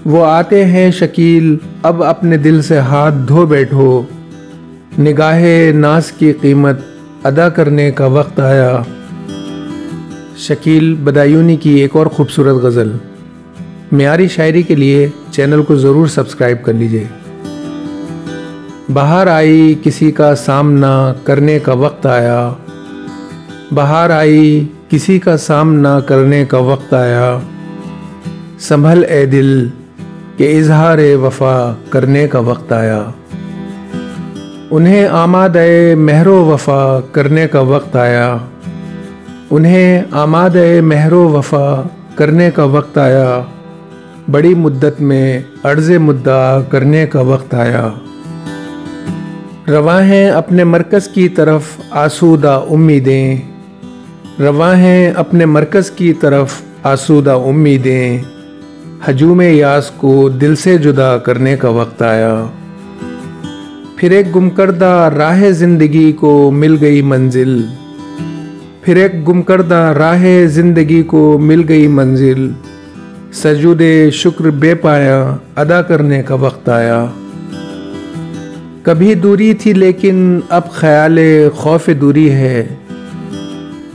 वो आते हैं शकील, अब अपने दिल से हाथ धो बैठो, निगाहे नाज की कीमत अदा करने का वक्त आया। शकील बदायूनी की एक और ख़ूबसूरत गज़ल। म्यारी शायरी के लिए चैनल को ज़रूर सब्सक्राइब कर लीजिए। बाहर आई किसी का सामना करने का वक्त आया, बाहर आई किसी का सामना करने का वक्त आया। संभल ए दिल के इजहार वफ़ा करने का वक्त आया। उन्हें आमादे महरो वफ़ा करने का वक्त आया, उन्हें आमादे महरो वफ़ा करने का वक्त आया। बड़ी मुद्दत में अर्ज़े मुद्दा करने का वक्त आया। रवां हैं अपने मरकज़ की तरफ आसूदा उम्मीदें, रवां हैं अपने मरकज़ की तरफ आसूदा उम्मीदें। हजूम यास को दिल से जुदा करने का वक्त आया। फिर एक गुमकर्दा राह ज़िंदगी को मिल गई मंजिल, फिर एक गुमकर्दा राह ज़िंदगी को मिल गई मंजिल। सजूदे शुक्र बेपाया अदा करने का वक्त आया। कभी दूरी थी लेकिन अब ख्याले खौफ दूरी है,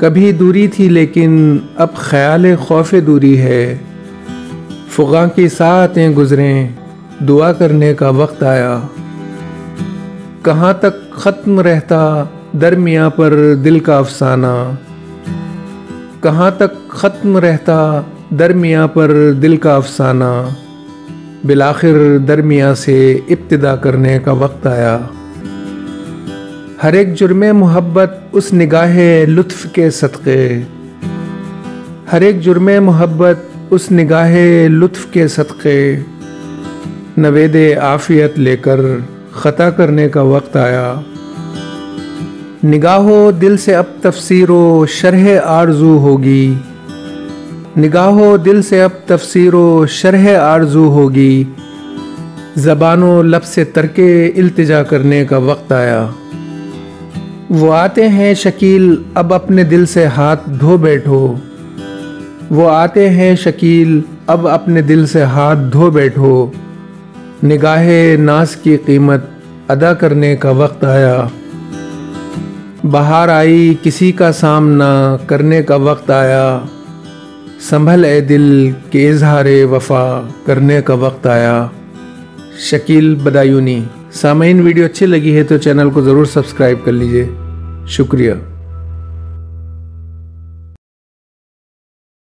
कभी दूरी थी लेकिन अब ख्याले खौफ दूरी है। फ़ुग़ा की सातें गुज़रें दुआ करने का वक्त आया। कहाँ तक ख़त्म रहता दरमियाँ पर दिल का अफ़साना, कहाँ तक ख़त्म रहता दरमियाँ पर दिल का अफ़साना। बिलाखिर दरमियाँ से इब्तिदा करने का वक्त आया। हर एक जुर्मे मोहब्बत उस निगाहे लुत्फ़ के सदक़े, हर एक जुर्मे मोहब्बत उस निगाहे लुत्फ़ के सदक़े। नवेदे आफ़ियत लेकर ख़ता करने का वक्त आया। निगाहो दिल से अब तफ़सीरो शरह आरज़ू होगी, निगाहो दिल से अब तफ़सीरो शरह आरज़ू होगी। ज़बानो लब से तरके इल्तिजा करने का वक्त आया। वो आते हैं शकील, अब अपने दिल से हाथ धो बैठो, वो आते हैं शकील, अब अपने दिल से हाथ धो बैठो। निगाहे नाज की कीमत अदा करने का वक्त आया। बाहर आई किसी का सामना करने का वक्त आया। संभल ए दिल के इजहारे वफ़ा करने का वक्त आया। शकील बदायूनी। सामईन वीडियो अच्छी लगी है तो चैनल को ज़रूर सब्सक्राइब कर लीजिए। शुक्रिया।